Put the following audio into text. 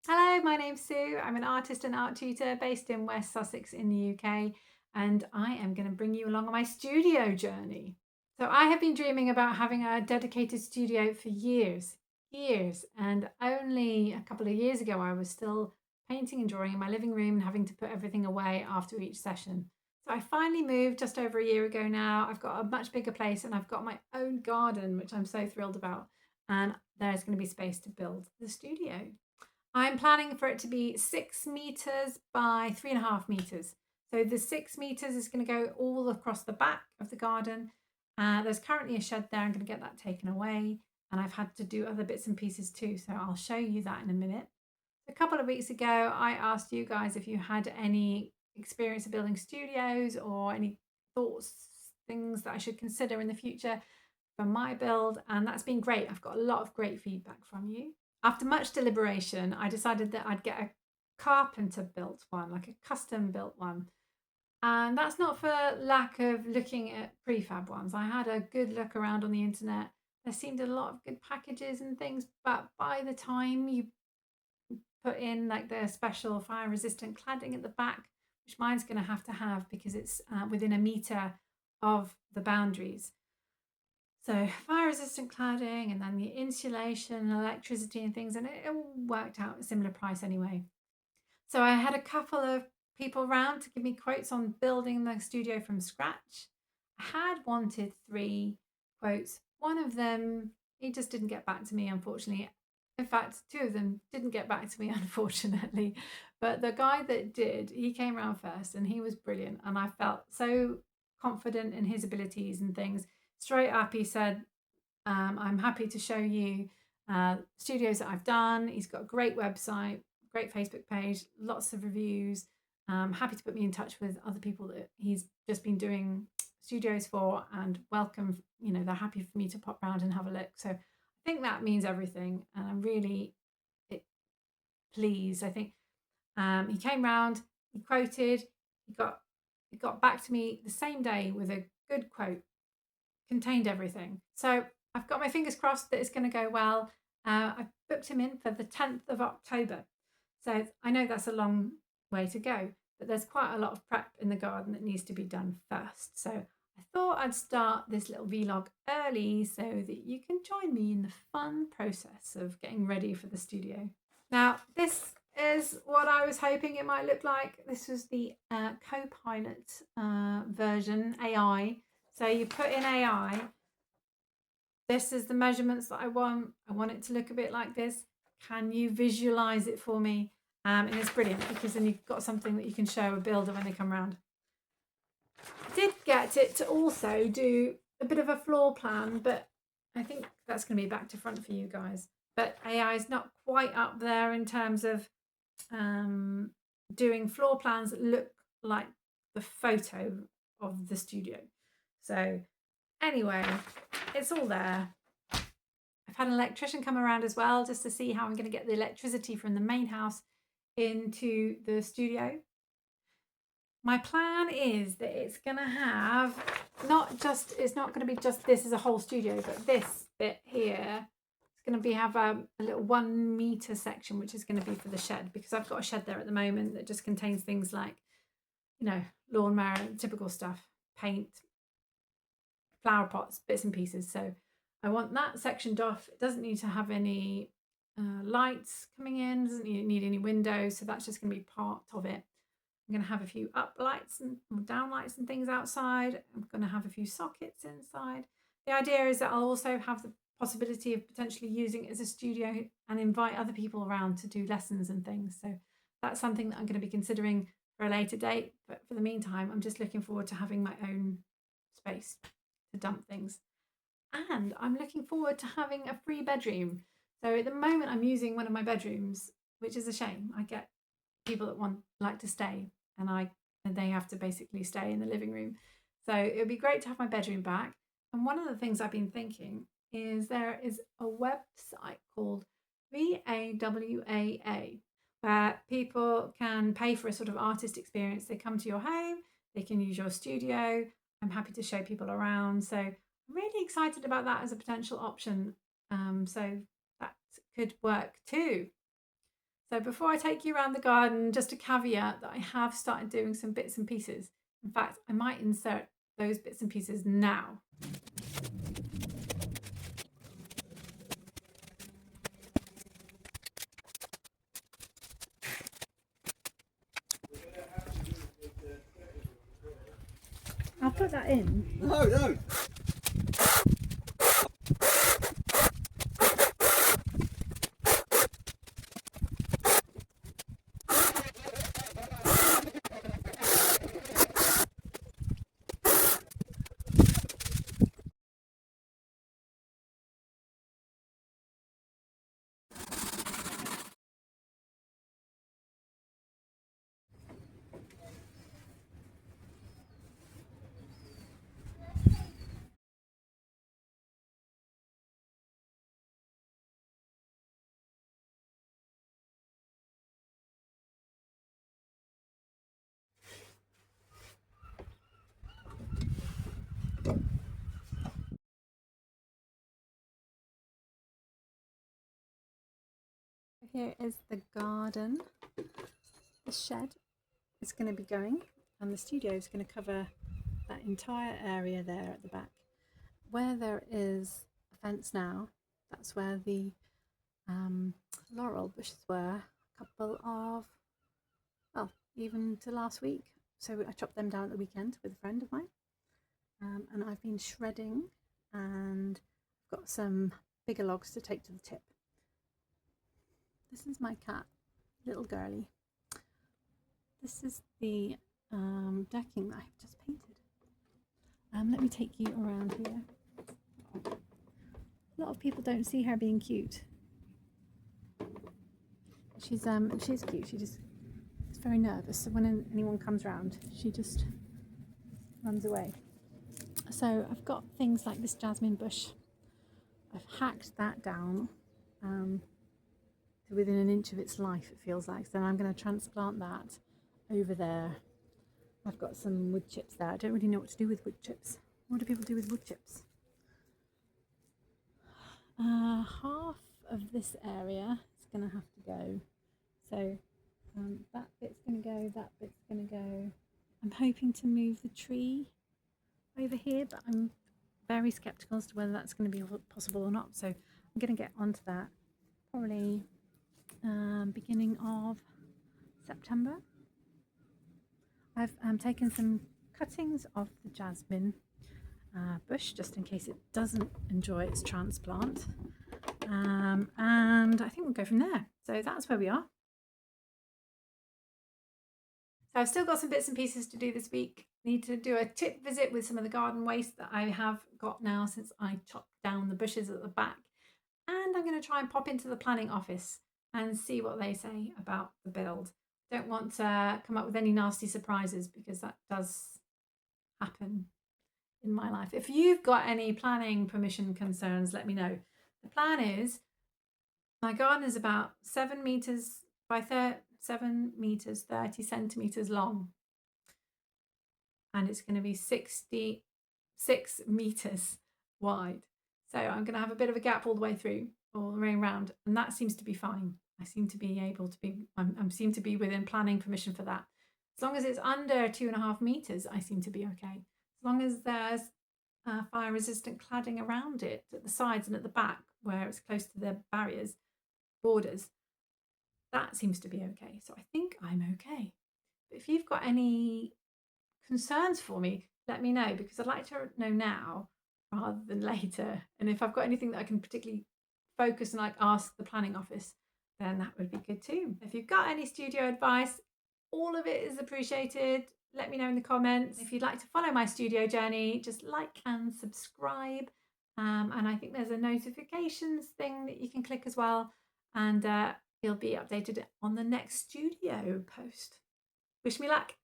Hello, my name's Sue. I'm an artist and art tutor based in West Sussex in the UK, and I am going to bring you along on my studio journey. So, I have been dreaming about having a dedicated studio for years, and only a couple of years ago, I was still painting and drawing in my living room and having to put everything away after each session. So, I finally moved just over a year ago now. I've got a much bigger place and I've got my own garden, which I'm so thrilled about, and there's going to be space to build the studio. I'm planning for it to be 6 meters by 3.5 meters. So the 6 meters is going to go all across the back of the garden. There's currently a shed there. I'm going to get that taken away. And I've had to do other bits and pieces too. So I'll show you that in a minute. A couple of weeks ago, I asked you guys if you had any experience of building studios or any thoughts, things that I should consider in the future for my build. And that's been great. I've got a lot of great feedback from you. After much deliberation, I decided that I'd get a carpenter built one, like a custom built one. And that's not for lack of looking at prefab ones. I had a good look around on the internet. There seemed a lot of good packages and things, but by the time you put in like the special fire resistant cladding at the back, which mine's going to have because it's within a meter of the boundaries. So fire resistant cladding and then the insulation, electricity and things, and it all worked out a similar price anyway. So I had a couple of people round to give me quotes on building the studio from scratch. I had wanted 3 quotes. One of them, he just didn't get back to me, unfortunately. In fact, 2 of them didn't get back to me, unfortunately. But the guy that did, he came around first and he was brilliant. And I felt so confident in his abilities and things. Straight up, he said, I'm happy to show you studios that I've done. He's got a great website, great Facebook page, lots of reviews. Happy to put me in touch with other people that he's just been doing studios for and welcome. They're happy for me to pop round and have a look. So I think that means everything. And I'm really pleased. I think he came round, he quoted, he got back to me the same day with a good quote, contained everything. So I've got my fingers crossed that it's going to go well. I've booked him in for the 10th of October. So I know that's a long way to go, but there's quite a lot of prep in the garden that needs to be done first. So I thought I'd start this little vlog early so that you can join me in the fun process of getting ready for the studio. Now, this is what I was hoping it might look like. This was the Copilot version, AI. So you put in AI, this is the measurements that I want. I want it to look a bit like this. Can you visualize it for me? And it's brilliant because then you've got something that you can show a builder when they come around. I did get it to also do a bit of a floor plan, but I think that's going to be back to front for you guys. But AI is not quite up there in terms of doing floor plans that look like the photo of the studio. So anyway, it's all there. I've had an electrician come around as well just to see how I'm going to get the electricity from the main house into the studio. My plan is that it's going to have it's not going to be just this as a whole studio, but this bit here it's going to have a little 1 meter section, which is going to be for the shed because I've got a shed there at the moment that just contains things like, lawnmower, typical stuff, paint, flower pots, bits and pieces. So I want that sectioned off. It doesn't need to have any lights coming in, doesn't need any windows. So that's just going to be part of it. I'm going to have a few up lights and down lights and things outside. I'm going to have a few sockets inside. The idea is that I'll also have the possibility of potentially using it as a studio and invite other people around to do lessons and things. So that's something that I'm going to be considering for a later date. But for the meantime, I'm just looking forward to having my own space to dump things. And I'm looking forward to having a free bedroom. So at the moment, I'm using one of my bedrooms, which is a shame. I get people that like to stay, and they have to basically stay in the living room. So it would be great to have my bedroom back. And one of the things I've been thinking is there is a website called VAWAA where people can pay for a sort of artist experience. They come to your home, they can use your studio. I'm happy to show people around. So I'm really excited about that as a potential option. So that could work too. So before I take you around the garden, just a caveat that I have started doing some bits and pieces. In fact, I might insert those bits and pieces now. I'll put that in. No, no. Here is the garden. The shed is going to be going, and the studio is going to cover that entire area there at the back. Where there is a fence now, that's where the laurel bushes were, a couple of, well, even to last week. So I chopped them down at the weekend with a friend of mine, and I've been shredding, and I've got some bigger logs to take to the tip. This is my cat, little girly. This is the decking that I've just painted. Let me take you around here. A lot of people don't see her being cute. She's cute. She just is very nervous. So when anyone comes around, she just runs away. So I've got things like this jasmine bush. I've hacked that down to within an inch of its life, it feels like. So I'm going to transplant that over there. I've got some wood chips there. I don't really know what to do with wood chips. What do people do with wood chips? Half of this area is going to have to go. So that bit's going to go, that bit's going to go. I'm hoping to move the tree over here, but I'm very skeptical as to whether that's going to be possible or not. So I'm going to get onto that probably beginning of September. I've taken some cuttings of the jasmine bush just in case it doesn't enjoy its transplant, and I think we'll go from there. So that's where we are. So I've still got some bits and pieces to do this week. Need to do a tip visit with some of the garden waste that I have got now since I chopped down the bushes at the back, and I'm going to try and pop into the planning office and see what they say about the build. Don't want to come up with any nasty surprises because that does happen in my life. If you've got any planning permission concerns, let me know. The plan is my garden is about 7 meters by 7 meters 30 centimeters long, and it's going to be 66 meters wide. So I'm going to have a bit of a gap all the way through, all the way around, and that seems to be fine. I seem to be able to be, I seem to be within planning permission for that. As long as it's under 2.5 meters, I seem to be okay. As long as there's fire resistant cladding around it at the sides and at the back where it's close to the barriers, borders, that seems to be okay. So I think I'm okay. But if you've got any concerns for me, let me know, because I'd like to know now rather than later. And if I've got anything that I can particularly focus and like ask the planning office, then that would be good too. If you've got any studio advice, all of it is appreciated. Let me know in the comments. If you'd like to follow my studio journey, just like and subscribe. And I think there's a notifications thing that you can click as well. And you'll be updated on the next studio post. Wish me luck.